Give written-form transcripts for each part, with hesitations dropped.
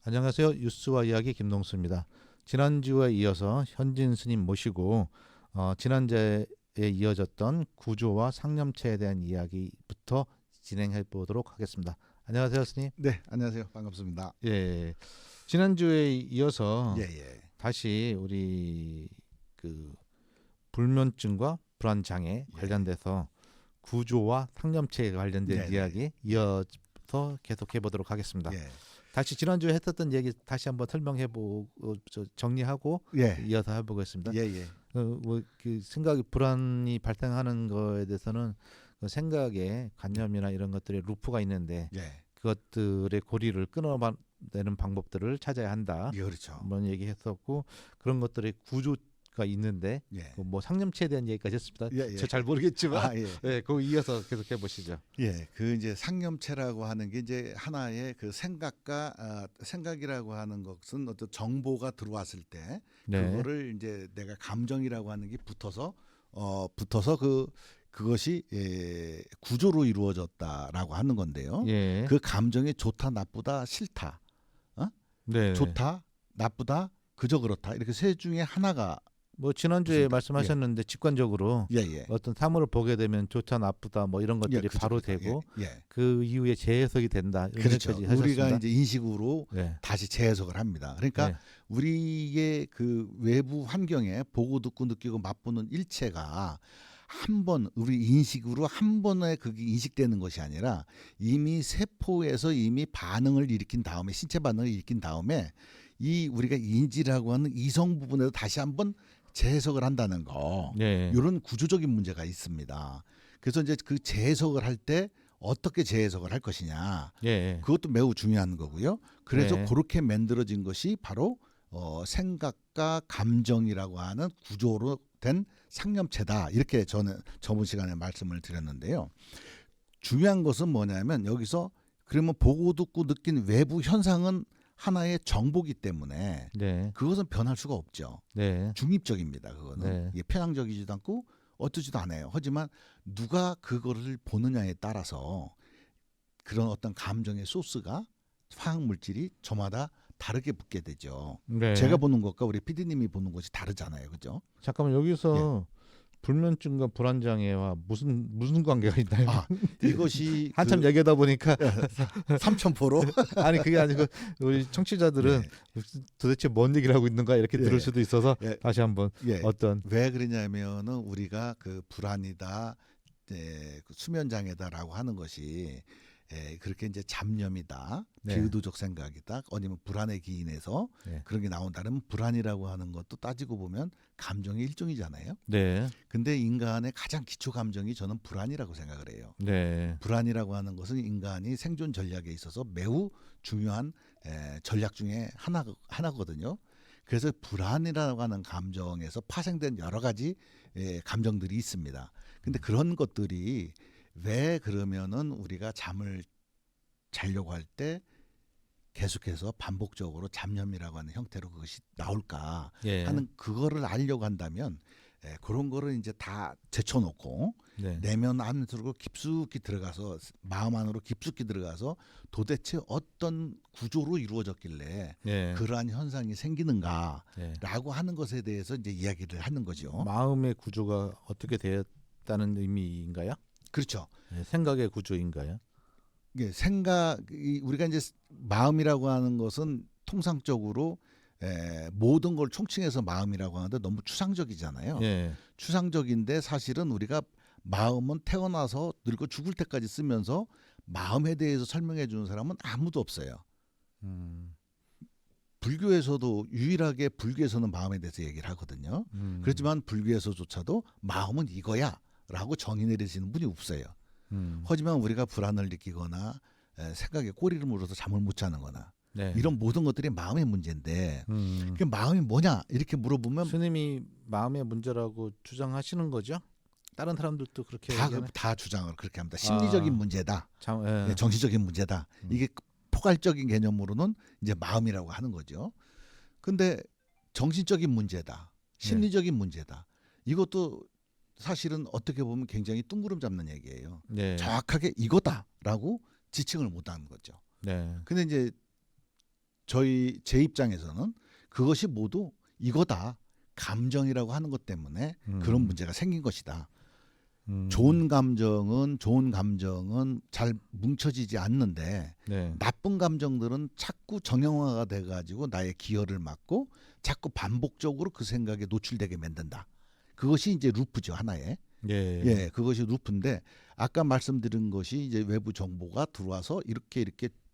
안녕하세요. 뉴스와 이야기 김동수입니다. 지난주에 이어서 현진 스님 모시고 지난주에 이어졌던 구조와 상념체에 대한 이야기부터 진행해 보도록 하겠습니다. 안녕하세요, 스님. 네, 안녕하세요. 반갑습니다. 예, 지난주에 이어서 예, 예. 다시 우리 그 불면증과 불안 장애 예. 관련돼서 구조와 상념체에 관련된 네네. 이야기 이어서 계속해 보도록 하겠습니다. 예. 다시 지난주에 했었던 얘기 다시 한번 설명해보고 정리하고 예. 이어서 해보겠습니다. 예, 예. 그 생각이 불안이 발생하는 거에 대해서는 그 생각의 관념이나 이런 것들의 루프가 있는데 예. 그것들의 고리를 끊어내는 방법들을 찾아야 한다. 예, 그렇죠. 이런 얘기했었고 그런 것들의 구조가 있는데 예. 뭐 상념체에 대한 얘기까지 했습니다. 예, 예. 저 잘 모르겠지만 아, 예. 네, 그거 이어서 계속 해보시죠. 예. 그 이제 상념체라고 하는 게 이제 하나의 그 생각이라고 하는 것은 어떤 정보가 들어왔을 때 네. 그거를 이제 내가 감정이라고 하는 게 붙어서 그것이 구조로 이루어졌다라고 하는 건데요. 예. 그 감정이 좋다, 나쁘다, 싫다. 네. 좋다, 나쁘다, 그저 그렇다. 이렇게 세 중에 하나가 뭐 지난주에 무슨- 말씀하셨는데 직관적으로 예, 예. 어떤 사물을 보게 되면 좋다 나쁘다 뭐 이런 것들이 그죠, 바로 그죠. 되고 예, 예. 그 이후에 재해석이 된다 이런 그렇죠. 얘기까지 하셨습니다. 우리가 이제 인식으로 네. 다시 재해석을 합니다. 그러니까 네. 우리의 그 외부 환경에 보고 듣고 느끼고 맛보는 일체가 한 번 우리 인식으로 한 번에 그게 인식되는 것이 아니라 이미 세포에서 이미 반응을 일으킨 다음에 신체 반응을 일으킨 다음에 이 우리가 인지라고 하는 이성 부분에도 다시 한번 재해석을 한다는 거. 네. 이런 구조적인 문제가 있습니다. 그래서 이제 그 재해석을 할 때 어떻게 재해석을 할 것이냐. 예. 그것도 매우 중요한 거고요. 그래서 네. 그렇게 만들어진 것이 바로 생각과 감정이라고 하는 구조로 된 상념체다. 이렇게 저는 저번 시간에 말씀을 드렸는데요. 중요한 것은 뭐냐면 여기서 그러면 보고 듣고 느낀 외부 현상은 하나의 정보기 때문에 네. 그것은 변할 수가 없죠. 네. 중립적입니다. 그거는 네. 이게 편향적이지도 않고 어떠지도 않아요. 하지만 누가 그거를 보느냐에 따라서 그런 어떤 감정의 소스가 화학 물질이 저마다 다르게 붙게 되죠. 네. 제가 보는 것과 우리 PD님이 보는 것이 다르잖아요, 그죠? 잠깐만 여기서 불면증과 불안 장애와 무슨 관계가 있나요? 아, 이것이 한참 얘기하다 보니까 삼천포로 아니 그게 아니고 우리 청취자들은 도대체 뭔 얘기를 하고 있는가 이렇게 예. 들을 수도 있어서 예. 다시 한번 예. 어떤 왜 그러냐면은 우리가 그 불안이다, 그 수면 장애다라고 하는 것이 그렇게 이제 잡념이다, 네. 비의도적 생각이다, 아니면 불안에 기인해서 네. 그런 게 나온다면 불안이라고 하는 것도 따지고 보면 감정의 일종이잖아요. 네. 근데 인간의 가장 기초 감정이 저는 불안이라고 생각을 해요. 네. 불안이라고 하는 것은 인간이 생존 전략에 있어서 매우 중요한 전략 중에 하나거든요. 그래서 불안이라고 하는 감정에서 파생된 여러 가지 감정들이 있습니다. 근데 그런 것들이 왜 그러면은 우리가 잠을 자려고 할 때 계속해서 반복적으로 잡념이라고 하는 형태로 그것이 나올까 예. 하는 그거를 알려고 한다면 그런 거를 이제 다 제쳐놓고 네. 내면 안으로 깊숙이 들어가서 마음 안으로 깊숙이 들어가서 도대체 어떤 구조로 이루어졌길래 예. 그러한 현상이 생기는가라고 예. 하는 것에 대해서 이제 이야기를 하는 거죠. 마음의 구조가 어떻게 되었다는 의미인가요? 그렇죠. 예. 생각의 구조인가요? 이게 우리가 이제 마음이라고 하는 것은 통상적으로 모든 걸 총칭해서 마음이라고 하는데 너무 추상적이잖아요. 예. 추상적인데 사실은 우리가 마음은 태어나서 늙어 죽을 때까지 쓰면서 마음에 대해서 설명해 주는 사람은 아무도 없어요. 불교에서도 유일하게 불교에서는 마음에 대해서 얘기를 하거든요. 그렇지만 불교에서조차도 마음은 이거야라고 정의 내리시는 분이 없어요. 하지만 우리가 불안을 느끼거나 생각에 꼬리를 물어서 잠을 못 자는 거나 네. 이런 모든 것들이 마음의 문제인데 그 마음이 뭐냐 이렇게 물어보면 스님이 마음의 문제라고 주장하시는 거죠? 다른 사람들도 그렇게 얘기하나요? 다 주장을 그렇게 합니다. 심리적인 문제다. 예. 정신적인 문제다. 이게 포괄적인 개념으로는 이제 마음이라고 하는 거죠. 근데 정신적인 문제다. 심리적인 문제다. 이것도 사실은 어떻게 보면 굉장히 뜬구름 잡는 얘기예요. 네. 정확하게 이거다라고 지칭을 못하는 거죠. 네. 근데 이제 제 입장에서는 그것이 모두 이거다. 감정이라고 하는 것 때문에 그런 문제가 생긴 것이다. 좋은 감정은 잘 뭉쳐지지 않는데 네. 나쁜 감정들은 자꾸 정형화가 돼가지고 나의 기혈을 막고 자꾸 반복적으로 그 생각에 노출되게 만든다. 그것이 이제 루프죠, 하나의. 예. 예, 그것이 루프인데 아까 말씀드린 것이 이제 외부 정보가 들어와서 이렇게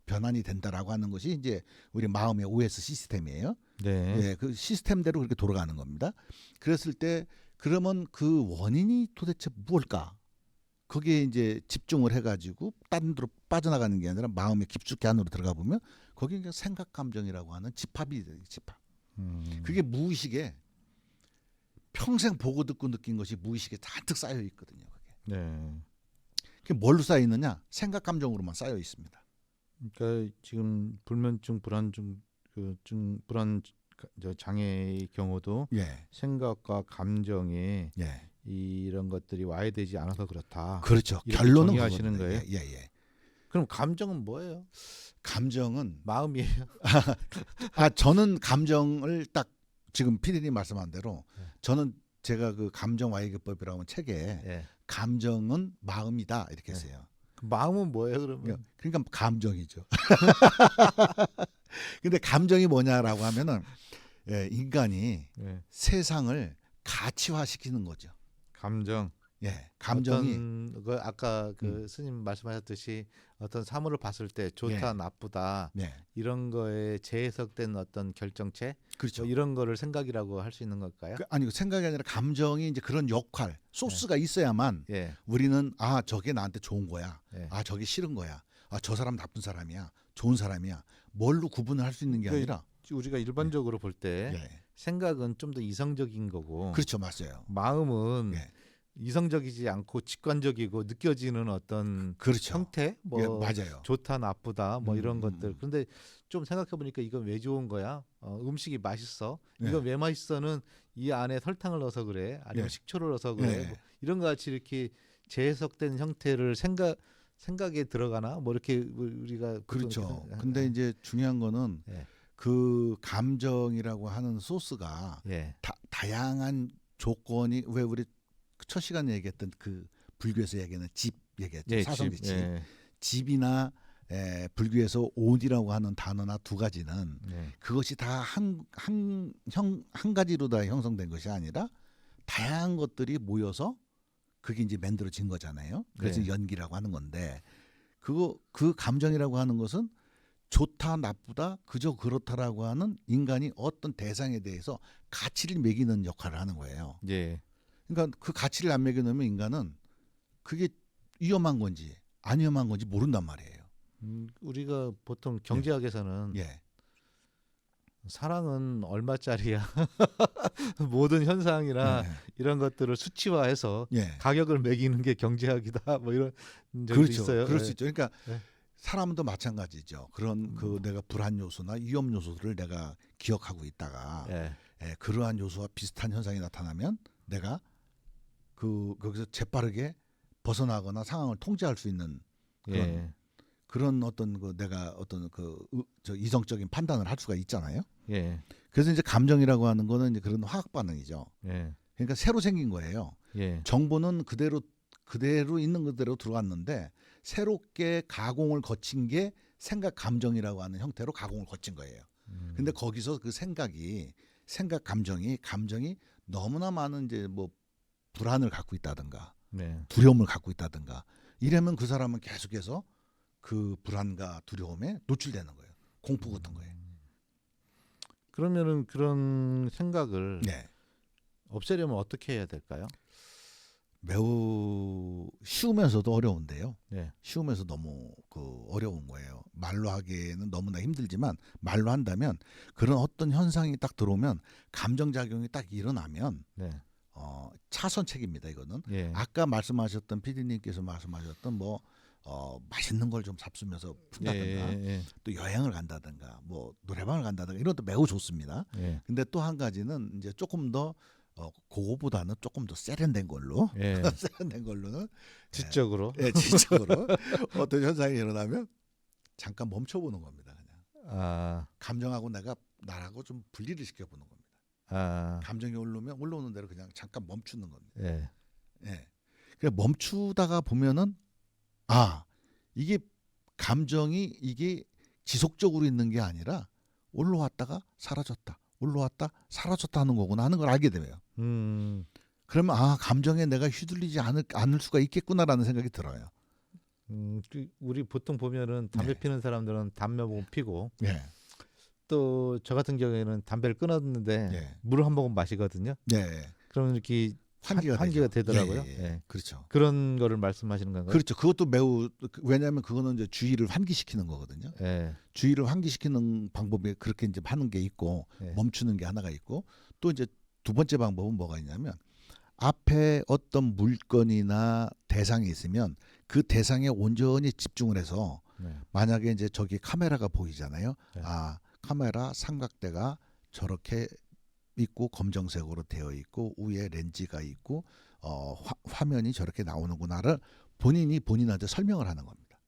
변환이 된다라고 하는 것이 이제 우리 마음의 OS 시스템이에요. 네. 예, 그 시스템대로 그렇게 돌아가는 겁니다. 그랬을 때 그러면 그 원인이 도대체 무엇일까? 거기에 이제 집중을 해가지고 딴 데로 빠져나가는 게 아니라 마음의 깊숙이 안으로 들어가 보면 거기 이제 생각 감정이라고 하는 집합이 돼요. 집합. 그게 무의식에 평생 보고 듣고 느낀 것이 무의식에 잔뜩 쌓여 있거든요. 그게. 네. 그게 뭘로 쌓여 있느냐? 생각 감정으로만 쌓여 있습니다. 그러니까 지금 불면증, 불안증, 불안 장애의 경우도 예, 생각과 감정에 예, 이런 것들이 와야 되지 않아서 그렇다. 그렇죠. 이렇게 결론은 정의하시는 그거거든요. 거예요? 예, 예. 그럼 감정은 뭐예요? 감정은 마음이에요. 저는 감정을 딱 지금 피디님 말씀한 대로 네. 저는 제가 그 감정 와이기법이라고 하는 책에 예. 감정은 마음이다 이렇게 네. 했어요. 그 마음은 뭐예요, 그러면? 그러니까 감정이죠. 근데 감정이 뭐냐라고 하면은 예, 인간이 예. 세상을 가치화시키는 거죠. 감정. 예, 감정이 어떤 그 아까 그 스님 말씀하셨듯이 어떤 사물을 봤을 때 좋다, 예. 나쁘다 네, 이런 거에 재해석된 어떤 결정체 그렇죠. 뭐 이런 거를 생각이라고 할 수 있는 걸까요? 아니 생각이 아니라 감정이 이제 그런 역할 소스가 있어야만 예. 우리는 저게 나한테 좋은 거야. 예. 저게 싫은 거야. 저 사람 나쁜 사람이야. 좋은 사람이야. 뭘로 구분을 할 수 있는 게 그 아니라 우리가 일반적으로 볼 때 예. 생각은 좀 더 이성적인 거고 그렇죠. 맞아요. 마음은 예. 이성적이지 않고 직관적이고 느껴지는 어떤 그렇죠. 형태 뭐 예, 맞아요. 좋다 나쁘다 뭐 이런 음. 것들. 그런데 좀 생각해 보니까 이건 왜 좋은 거야? 음식이 맛있어. 이건 예. 왜 맛있어는 이 안에 설탕을 넣어서 그래. 아니면 예. 식초를 넣어서 그래. 예. 뭐 이런 것 같이 이렇게 재해석된 형태를 생각에 들어가나? 뭐 이렇게 우리가 보통 그렇죠. 이렇게 근데 이제 중요한 거는 예. 그 감정이라고 하는 소스가 예. 다양한 조건이 왜 우리 첫 시간에 얘기했던 그 불교에서 얘기하는 집 얘기했죠. 예, 사성의 집. 예. 집이나 불교에서 옷이라고 하는 단어나 두 가지는 예. 그것이 다 한 가지로 다 형성된 것이 아니라 다양한 것들이 모여서 그게 이제 만들어진 거잖아요. 그래서 네. 연기라고 하는 건데 그 감정이라고 하는 것은 좋다 나쁘다 그저 그렇다라고 하는 인간이 어떤 대상에 대해서 가치를 매기는 역할을 하는 거예요. 예. 그러니까 그 가치를 안 매겨놓으면 인간은 그게 위험한 건지 안 위험한 건지 모른단 말이에요. 우리가 보통 경제학에서는 예, 사랑은 얼마짜리야 모든 현상이나 예, 이런 것들을 수치화해서 예. 가격을 매기는 게 경제학이다 뭐 이런 적도 그렇죠. 있어요. 그럴 예. 수 있죠. 그러니까 네. 사람도 마찬가지죠. 그런 그 내가 불안 요소나 위험 요소들을 내가 기억하고 있다가 예. 그러한 요소와 비슷한 현상이 나타나면 내가 거기서 재빠르게 벗어나거나 상황을 통제할 수 있는 예. 그런 어떤 내가 어떤 저 이성적인 판단을 할 수가 있잖아요. 예. 그래서 이제 감정이라고 하는 거는 이제 그런 화학 반응이죠. 예. 그러니까 새로 생긴 거예요. 예. 정보는 그대로 있는 그대로 들어왔는데 새롭게 가공을 거친 게 생각 감정이라고 하는 형태로 가공을 거친 거예요. 근데 거기서 그 감정이 너무나 많은 이제 뭐 불안을 갖고 있다든가 네. 두려움을 갖고 있다든가 이러면 그 사람은 계속해서 그 불안과 두려움에 노출되는 거예요. 공포 같은 거예요. 그러면은 그런 생각을 네. 없애려면 어떻게 해야 될까요? 매우 쉬우면서도 어려운데요. 네. 쉬우면서 너무 어려운 거예요. 말로 하기에는 너무나 힘들지만 말로 한다면 그런 어떤 현상이 딱 들어오면 감정 작용이 딱 일어나면 네. 차선책입니다. 이거는 예. 아까 말씀하셨던 PD님께서 말씀하셨던 맛있는 걸 좀 잡수면서 푼다든가 예. 또 여행을 간다든가 뭐 노래방을 간다든가 이런 것도 매우 좋습니다. 예. 근데 또 한 가지는 이제 조금 더 그거보다는 조금 더 세련된 걸로 예. 세련된 걸로는 지적으로. 지적으로 어떤 현상이 일어나면 잠깐 멈춰보는 겁니다. 그냥 감정하고 나라고 좀 분리를 시켜보는 겁니다. 아, 감정이 올라오면 올라오는 대로 그냥 잠깐 멈추는 겁니다. 예. 예. 그래 멈추다가 보면은 이게 감정이 이게 지속적으로 있는 게 아니라 올라왔다가 사라졌다, 올라왔다 사라졌다 하는 거구나 하는 걸 알게 돼요. 그러면 감정에 내가 휘둘리지 않을 수가 있겠구나라는 생각이 들어요. 우리 보통 보면은 담배 네. 피는 사람들은 담배 모금 피고 예, 또 저 같은 경우에는 담배를 끊었는데 예, 물을 한 모금 마시거든요. 네. 그러면 이렇게 환기가 되더라고요. 예, 예, 예. 예. 그렇죠. 그런 거를 말씀하시는 건가요? 그렇죠. 그것도 매우 왜냐하면 그거는 이제 주의를 환기시키는 거거든요. 예. 주의를 환기시키는 방법이 그렇게 이제 하는 게 있고 예. 멈추는 게 하나가 있고 또 이제 두 번째 방법은 뭐가 있냐면 앞에 어떤 물건이나 대상이 있으면 그 대상에 온전히 집중을 해서 네. 만약에 이제 저기 카메라가 보이잖아요. 네. 카메라 삼각대가 저렇게 있고 검정색으로 되어 있고 위에 렌즈가 있고 화면이 저렇게 나오는구나를 본인한테 설명을 하는 겁니다.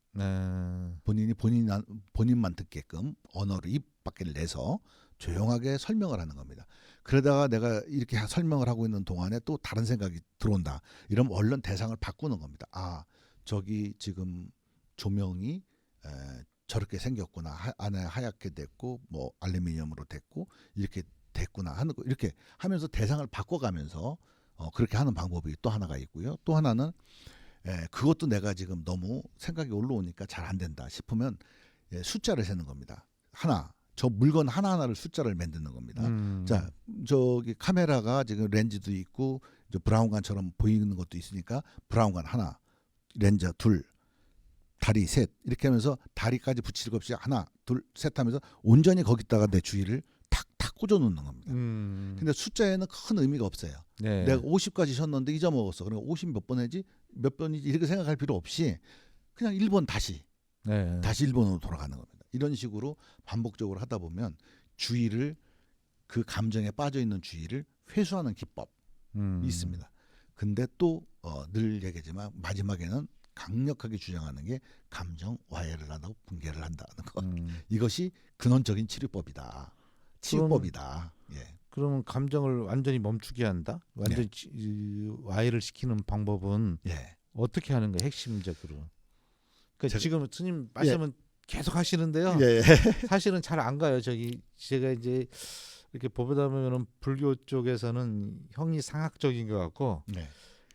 본인만 듣게끔 언어를 입 밖을 내서 조용하게 설명을 하는 겁니다. 그러다가 내가 이렇게 설명을 하고 있는 동안에 또 다른 생각이 들어온다. 이러면 얼른 대상을 바꾸는 겁니다. 저기 지금 조명이 저렇게 생겼구나. 안에 하얗게 됐고 뭐 알루미늄으로 됐고 이렇게 됐구나 하는 거 이렇게 하면서 대상을 바꿔가면서 그렇게 하는 방법이 또 하나가 있고요. 또 하나는 그것도 내가 지금 너무 생각이 올라오니까 잘 안 된다 싶으면 숫자를 세는 겁니다. 저 물건 하나하나를 숫자를 만드는 겁니다. 자, 저기 카메라가 지금 렌즈도 있고 브라운관처럼 보이는 것도 있으니까 브라운관 하나, 렌즈 둘, 다리 셋 이렇게 하면서 다리까지 붙일 것 없이 하나, 둘, 셋 하면서 온전히 거기다가 내 주의를 탁탁 꽂아 놓는 겁니다. 근데 숫자에는 큰 의미가 없어요. 네. 내가 50까지 셨는데 잊어먹었어. 그러면 50 몇 번 했지? 몇 번이지? 이렇게 생각할 필요 없이 그냥 1번 다시 1번으로 돌아가는 겁니다. 이런 식으로 반복적으로 하다 보면 그 감정에 빠져 있는 주의를 회수하는 기법이 있습니다. 근데 또 늘 얘기하지만 마지막에는 강력하게 주장하는 게 감정 와해를 하고 붕괴를 한다는 것. 이것이 근원적인 치료법이다. 치유법이다. 예. 그러면 감정을 완전히 멈추게 한다? 완전히 와해를 시키는 방법은 예. 어떻게 하는 거예요? 핵심적으로. 그러니까 제가- 지금 스님 말씀은 계속 하시는데요. 예. 사실은 잘 안 가요. 제가 이제 이렇게 보다 보면은 불교 쪽에서는 형이 상학적인 것 같고 네.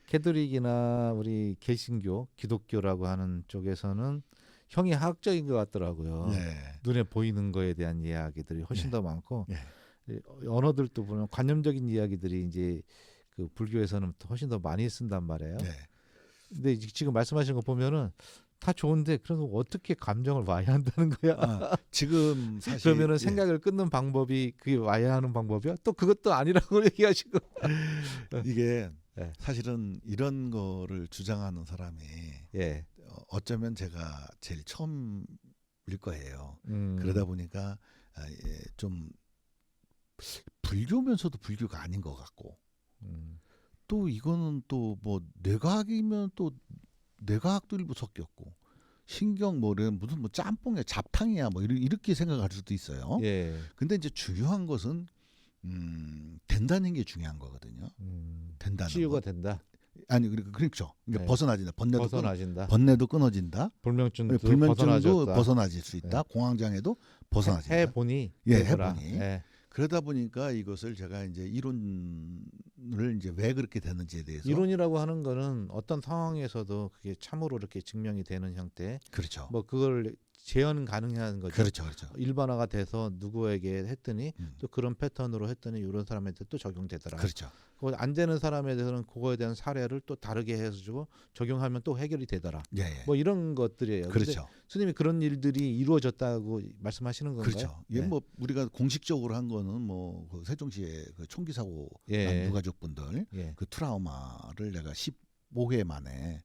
캐톨릭이나 우리 개신교, 기독교라고 하는 쪽에서는 형이 하학적인 것 같더라고요. 예. 눈에 보이는 거에 대한 이야기들이 훨씬 네. 더 많고 예. 언어들도 보면 관념적인 이야기들이 이제 그 불교에서는 훨씬 더 많이 쓴단 말이에요. 예. 근데 지금 말씀하신 거 보면은 다 좋은데 그래서 어떻게 감정을 와해한다는 거야? 지금 사실 그러면은 생각을 끊는 방법이 그게 와해하는 방법이야? 또 그것도 아니라고 얘기하시고. 이게 예. 사실은 이런 거를 주장하는 사람이 예. 어쩌면 제가 제일 처음일 거예요. 음. 그러다 보니까 좀 불교면서도 불교가 아닌 것 같고 또 이거는 또 뭐 뇌과학이면 또 뇌과학도 일부 섞였고 신경 무슨 짬뽕에 잡탕이야 뭐 이렇게 생각할 수도 있어요. 예. 근데 이제 중요한 것은 된다는 게 중요한 거거든요. 된다는 치유가 거. 된다. 아니 그렇죠. 그러니까 네. 벗어나진다. 벗어나진다. 번뇌도 끊어진다. 불면증도 불면증도 벗어나졌다. 벗어나질 수 있다. 공황장애도 벗어나진다. 해보니 예, 되더라. 해보니. 예. 그러다 보니까 이것을 제가 이제 이론을 이제 왜 그렇게 되는지에 대해서 이론이라고 하는 거는 어떤 상황에서도 그게 참으로 이렇게 증명이 되는 형태. 그렇죠. 뭐 그걸 재현 가능한 거죠. 그렇죠. 일반화가 돼서 누구에게 했더니 음. 또 그런 패턴으로 했더니 이런 사람한테 또 적용되더라. 그렇죠. 그거 안 되는 사람에 대해서는 그거에 대한 사례를 또 다르게 해주고 적용하면 또 해결이 되더라. 예, 예. 뭐 이런 것들이에요. 근데 그렇죠. 스님이 그런 일들이 이루어졌다고 말씀하시는 건가요? 그렇죠. 이게 네. 뭐 우리가 공식적으로 한 거는 뭐 그 세종시의 그 총기 사고 예. 난 유가족분들 예. 그 트라우마를 내가 15회 만에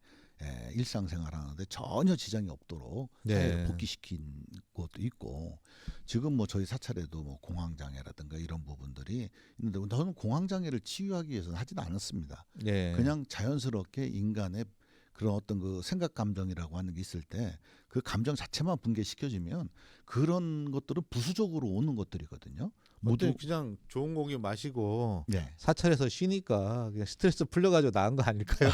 일상생활하는데 전혀 지장이 없도록 네. 사회로 복귀시킨 것도 있고 지금 뭐 저희 사찰에도 뭐 공황장애라든가 이런 부분들이 있는데 저는 공황장애를 치유하기 위해서는 하지는 않았습니다. 예. 그냥 자연스럽게 인간의 그런 어떤 그 생각 감정이라고 하는 게 있을 때 그 감정 자체만 분개시켜지면 그런 것들은 부수적으로 오는 것들이거든요. 모두 모두 그냥 좋은 고기 마시고 네. 사찰에서 쉬니까 그냥 스트레스 풀려가지고 나은 거 아닐까요?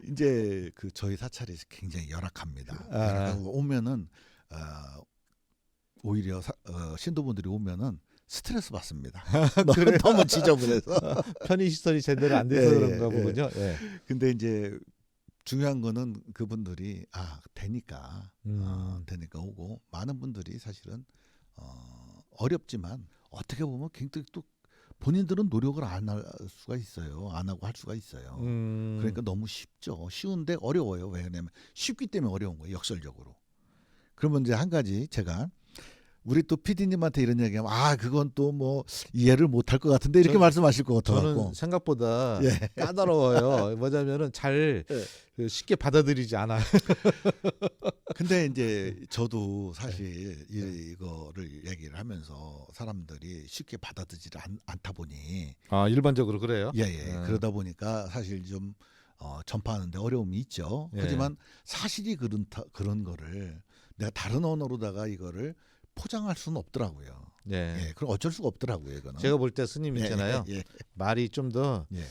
이제 그 저희 사찰이 굉장히 열악합니다. 열악하고 오면은 오히려 신도분들이 오면은 스트레스 받습니다. 너무 지저분해서. 편의 시설이 제대로 안 돼서 예, 그런가 예. 보군요. 예. 근데 이제 중요한 거는 그분들이 되니까 되니까 오고 많은 분들이 사실은 어렵지만 어떻게 보면 굉장히 또 본인들은 노력을 안 할 수가 있어요. 안 하고 할 수가 있어요. 그러니까 너무 쉽죠. 쉬운데 어려워요. 왜냐하면 쉽기 때문에 어려운 거예요. 역설적으로. 그러면 이제 한 가지 제가 우리 또 PD님한테 이런 얘기하면 그건 또 뭐 이해를 못할 것 같은데 이렇게 말씀하실 것 같아갖고. 저는 생각보다 예. 까다로워요. 뭐냐면은 잘 예. 쉽게 받아들이지 않아요. 근데 이제 저도 사실 이거를 얘기를 하면서 사람들이 쉽게 받아들이지 않다 보니 일반적으로 그래요? 그러다 보니까 사실 좀 전파하는데 어려움이 있죠. 예. 하지만 사실이 그런 거를 내가 다른 언어로다가 이거를 포장할 수는 없더라고요. 예. 그럼 어쩔 수가 없더라고요. 이거는. 제가 볼 때 스님 있잖아요. 예. 말이 좀 더 예.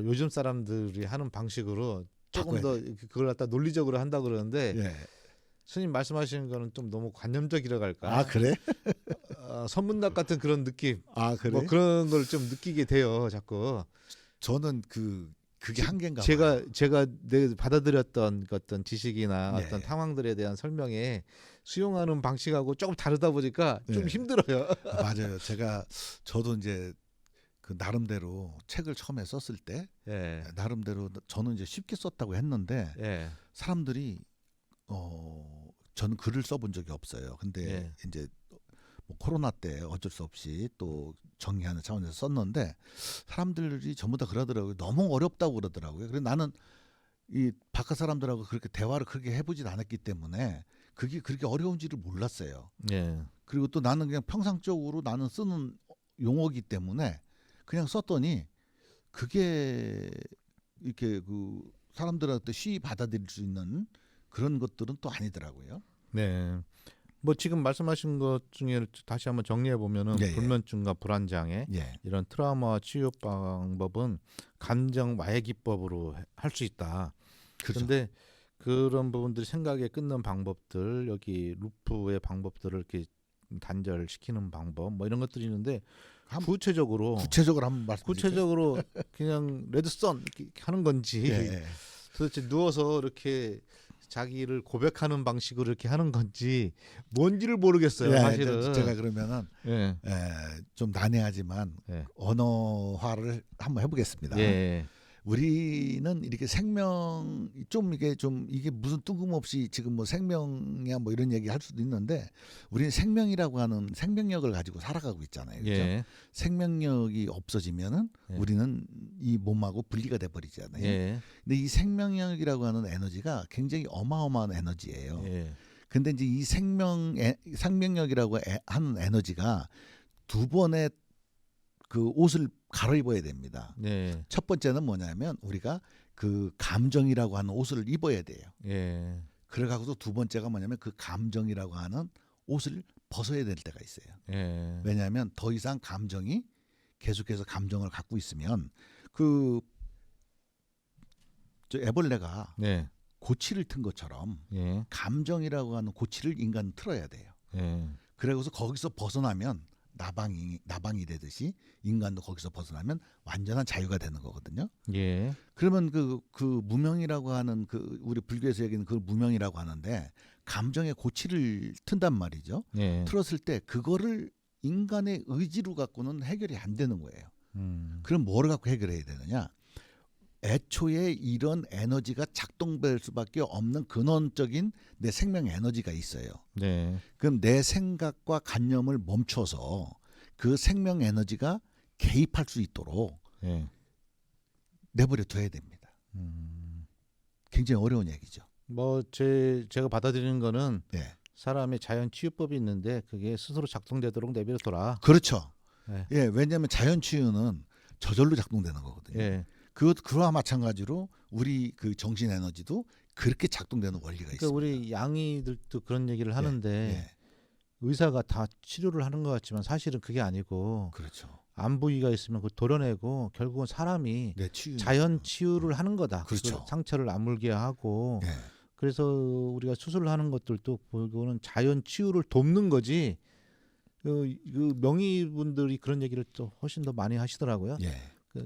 요즘 사람들이 하는 방식으로 조금 바꿔야 더 그걸 갖다 논리적으로 한다 그러는데 예. 스님 말씀하시는 거는 좀 너무 관념적이라고 할까? 그래? 선문답 같은 그런 느낌. 그래? 뭐 그런 걸 좀 느끼게 돼요, 자꾸. 저는 그게 한계인가 봐요. 제가 내 받아들였던 어떤 지식이나 네. 어떤 상황들에 대한 설명에 수용하는 방식하고 조금 다르다 보니까 좀 네. 힘들어요. 맞아요. 저도 이제 그 나름대로 책을 처음에 썼을 때 예. 나름대로 저는 이제 쉽게 썼다고 했는데 예. 사람들이 저는 글을 써본 적이 없어요. 근데 예. 이제 뭐 코로나 때 어쩔 수 없이 또 정리하는 차원에서 썼는데 사람들이 전부 다 그러더라고요. 너무 어렵다고 그러더라고요. 그래서 나는 이 바깥 사람들하고 그렇게 대화를 그렇게 해보진 않았기 때문에 그게 그렇게 어려운지를 몰랐어요. 예. 그리고 또 나는 그냥 평상적으로 나는 쓰는 용어이기 때문에 그냥 썼더니 그게 이렇게 그 사람들한테 쉬이 받아들일 수 있는 그런 것들은 또 아니더라고요. 네. 뭐 지금 말씀하신 것 중에 다시 한번 정리해 보면은 예, 예. 불면증과 불안장애 예. 이런 트라우마 치유 방법은 감정 와해 기법으로 할 수 있다. 그렇죠. 그런데 그런 부분들이 생각에 끊는 방법들, 여기 루프의 방법들을 이렇게 단절시키는 방법, 뭐 이런 것들이 있는데 구체적으로 한번 말씀. 구체적으로 그냥 레드썬 이렇게 하는 건지 예. 도대체 누워서 이렇게 자기를 고백하는 방식으로 이렇게 하는 건지 뭔지를 모르겠어요. 사실은. 제가 그러면은 예. 좀 난해하지만 예. 언어화를 한번 해보겠습니다. 예. 우리는 이렇게 생명 이게 무슨 뜬금없이 지금 뭐 생명이야 뭐 이런 얘기 할 수도 있는데 우리는 생명이라고 하는 생명력을 가지고 살아가고 있잖아요. 그렇죠? 예. 생명력이 없어지면은 예. 우리는 이 몸하고 분리가 돼 버리잖아요. 예. 근데 이 생명력이라고 하는 에너지가 굉장히 어마어마한 에너지예요. 예. 근데 이제 이 생명력이라고 하는 에너지가 두 번의 그 옷을 갈아입어야 됩니다. 예. 첫 번째는 뭐냐면 우리가 그 감정이라고 하는 옷을 입어야 돼요. 예. 그래가지고 두 번째가 뭐냐면 그 감정이라고 하는 옷을 벗어야 될 때가 있어요. 예. 왜냐하면 더 이상 감정이 계속해서 감정을 갖고 있으면 저 애벌레가 네. 고치를 튼 것처럼 예. 감정이라고 하는 고치를 인간은 틀어야 돼요. 예. 그래서 거기서 벗어나면 나방이 되듯이 인간도 거기서 벗어나면 완전한 자유가 되는 거거든요. 예. 그러면 그 무명이라고 하는 우리 불교에서 얘기하는 그 무명이라고 하는데 감정의 고치를 튼단 말이죠. 예. 틀었을 때 그거를 인간의 의지로 갖고는 해결이 안 되는 거예요. 그럼 뭐를 갖고 해결해야 되느냐? 애초에 이런 에너지가 작동될 수밖에 없는 근원적인 내 생명 에너지가 있어요. 네. 그럼 내 생각과 관념을 멈춰서 그 생명 에너지가 개입할 수 있도록 예. 내버려 둬야 됩니다. 굉장히 어려운 얘기죠. 뭐 제가 받아들이는 거는 예. 사람의 자연 치유법이 있는데 그게 스스로 작동되도록 내버려둬라. 그렇죠. 예. 예, 왜냐하면 자연 치유는 저절로 작동되는 거거든요. 예. 그와 마찬가지로 우리 그 정신 에너지도 그렇게 작동되는 원리가 그러니까 있습니다. 우리 양이들도 그런 얘기를 하는데 예, 의사가 다 치료를 하는 것 같지만 사실은 그게 아니고 그렇죠. 안 부위가 있으면 그걸 도려내고 결국은 사람이 네, 치유. 자연 치유를 하는 거다. 그렇죠. 그 상처를 아물게 하고 예. 그래서 우리가 수술을 하는 것들도 보고는 자연 치유를 돕는 거지. 그 명의분들이 그런 얘기를 또 훨씬 더 많이 하시더라고요. 예.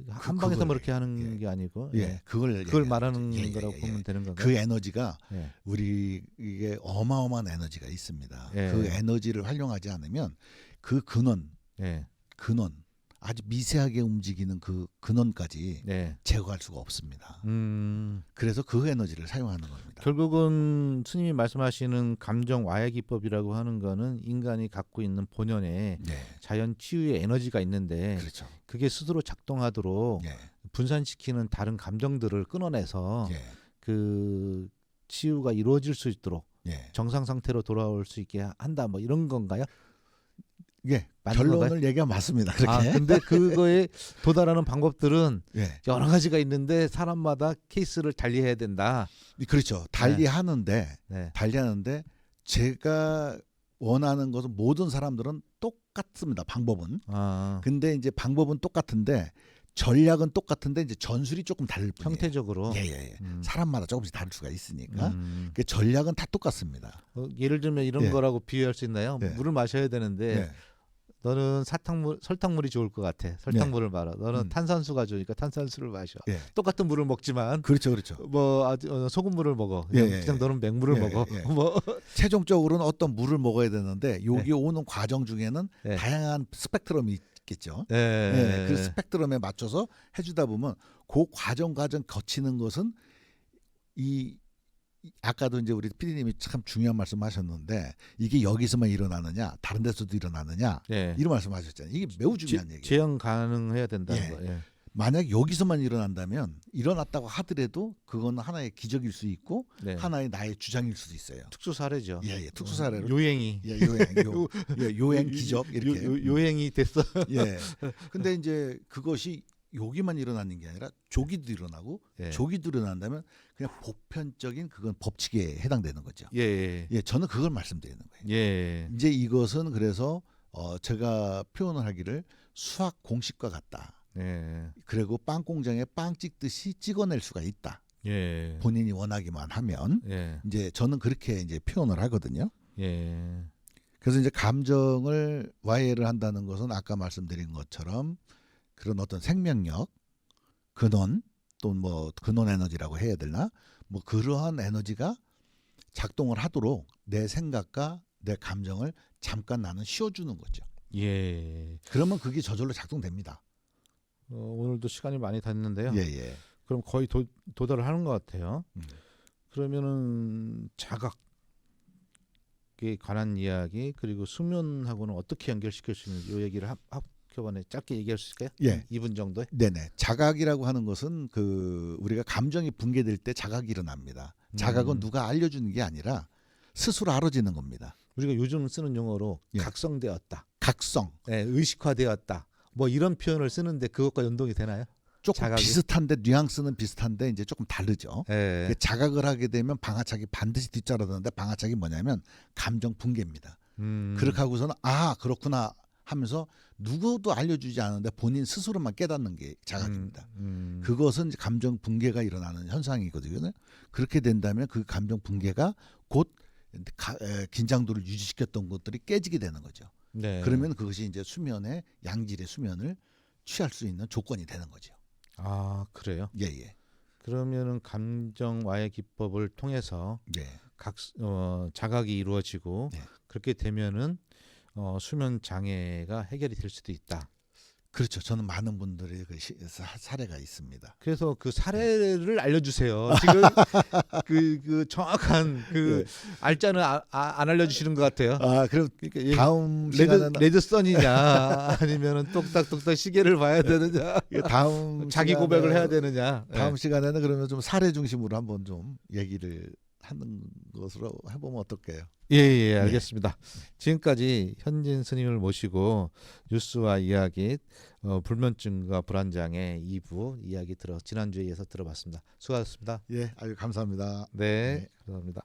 한 방에서 그걸, 뭐 그렇게 하는 예. 게 아니고 예. 그걸 그걸 얘기하는 말하는 거죠. 예, 예, 거라고 예, 예. 보면 되는 건가요? 그 에너지가 예. 우리 이게 어마어마한 에너지가 있습니다. 예. 그 에너지를 활용하지 않으면 그 근원 예. 아주 미세하게 움직이는 그 근원까지 네. 제거할 수가 없습니다. 그래서 그 에너지를 사용하는 겁니다. 결국은 스님이 말씀하시는 감정 와해 기법이라고 하는 거는 인간이 갖고 있는 본연의 네, 자연 치유의 에너지가 있는데 그렇죠. 그게 스스로 작동하도록 예, 분산시키는 다른 감정들을 끊어내서 예, 그 치유가 이루어질 수 있도록 예. 정상 상태로 돌아올 수 있게 한다 뭐 이런 건가요? 예, 맞는 결론을 건가요? 얘기하면 맞습니다. 그렇게. 아, 근데 그거에 도달하는 방법들은 예, 여러 가지가 있는데 사람마다 케이스를 달리해야 된다. 그렇죠. 달리하는데 네. 제가 원하는 것은 모든 사람들은 똑같습니다. 방법은. 아, 근데 이제 방법은 똑같은데 전략은 똑같은데 이제 전술이 조금 다를 뿐이에요. 형태적으로. 예, 예, 예. 사람마다 조금씩 다를 수가 있으니까. 음. 그 전략은 다 똑같습니다. 예를 들면 이런 예. 거라고 비유할 수 있나요? 예. 물을 마셔야 되는데 예. 너는 설탕물이 좋을 것 같아. 설탕물을 마라. 너는 음. 탄산수가 좋으니까 탄산수를 마셔. 예. 똑같은 물을 먹지만 그렇죠, 그렇죠. 뭐 소금물을 먹어. 그냥, 예, 예, 그냥 예. 너는 맹물을 예, 먹어. 예. 뭐 최종적으로는 어떤 물을 먹어야 되는데 여기 네. 오는 과정 중에는 네. 다양한 스펙트럼이 있겠죠. 예. 예, 그 스펙트럼에 맞춰서 해주다 보면 그 과정 거치는 것은 아까도 이제 우리 PD님이 참 중요한 말씀하셨는데 이게 여기서만 일어나느냐 다른 데서도 일어나느냐 예. 이런 말씀하셨잖아요. 이게 매우 중요한 얘기예요. 재현 가능해야 된다는 예. 거예요. 만약 여기서만 일어난다면 일어났다고 하더라도 그건 하나의 기적일 수 있고 네. 하나의 나의 주장일 수도 있어요. 특수 사례죠. 예, 예, 특수 사례로 요행이 요행 기적 이렇게 요행이 됐어. 예. 근데 이제 그것이 여기만 일어나는 게 아니라 조기도 일어나고 예. 조기도 일어난다면 그냥 보편적인 그건 법칙에 해당되는 거죠. 예. 예. 예, 저는 그걸 말씀드리는 거예요. 예. 이제 이것은 그래서 제가 표현을 하기를 수학 공식과 같다. 예. 그리고 빵 공장에 빵 찍듯이 찍어낼 수가 있다. 예. 본인이 원하기만 하면 예. 이제 저는 그렇게 이제 표현을 하거든요. 예. 그래서 이제 감정을 와해를 한다는 것은 아까 말씀드린 것처럼 그런 어떤 생명력, 근원 또 뭐 근원 에너지라고 해야 되나? 뭐 그러한 에너지가 작동을 하도록 내 생각과 내 감정을 잠깐 나는 쉬어주는 거죠. 예. 그러면 그게 저절로 작동됩니다. 오늘도 시간이 많이 됐는데요. 예, 예. 그럼 거의 도달을 하는 것 같아요. 음. 그러면은 자각에 관한 이야기 그리고 수면하고는 어떻게 연결시킬 수 있는지 이 얘기를 한꺼번에 짧게 얘기할 수 있을까요? 예. 2분 정도에? 네네. 자각이라고 하는 것은 그 우리가 감정이 붕괴될 때 자각이 일어납니다. 자각은 누가 알려주는 게 아니라 스스로 알아지는 겁니다. 우리가 요즘 쓰는 용어로 예. 각성되었다. 각성. 네, 의식화되었다. 뭐 이런 표현을 쓰는데 그것과 연동이 되나요? 조금 자각이? 비슷한데 뉘앙스는 비슷한데 이제 조금 다르죠. 예. 그 자각을 하게 되면 방아착이 반드시 뒤따르는데 방아착이 뭐냐면 감정 붕괴입니다. 그렇게 하고서는 아 그렇구나 하면서 누구도 알려주지 않는데 본인 스스로만 깨닫는 게 자각입니다. 그것은 이제 감정 붕괴가 일어나는 현상이거든요. 그렇게 된다면 그 감정 붕괴가 곧 긴장도를 유지시켰던 것들이 깨지게 되는 거죠. 네. 그러면 그것이 이제 수면의 양질의 수면을 취할 수 있는 조건이 되는 거죠. 아 그래요? 예예. 그러면은 감정 와해 기법을 통해서 예. 자각이 이루어지고 네. 그렇게 되면은 수면 장애가 해결이 될 수도 있다. 그렇죠. 저는 많은 분들의 그 사례가 있습니다. 그래서 그 사례를 알려주세요. 지금 그 정확한 그 알짜는 안 알려주시는 것 같아요. 아 그럼 그러니까 다음 시간에는 레드선이냐 아니면은 똑딱똑딱 시계를 봐야 되느냐 다음 자기 시간에- 고백을 해야 되느냐. 다음 시간에는 그러면 좀 사례 중심으로 한번 좀 얘기를 하는 것으로 해보면 어떨까요? 예, 예, 알겠습니다. 지금까지 현진 스님을 모시고 뉴스와 이야기, 불면증과 불안장애 2부 이야기 지난주에 이어서 들어봤습니다. 수고하셨습니다. 예, 아주 감사합니다. 네, 네. 감사합니다.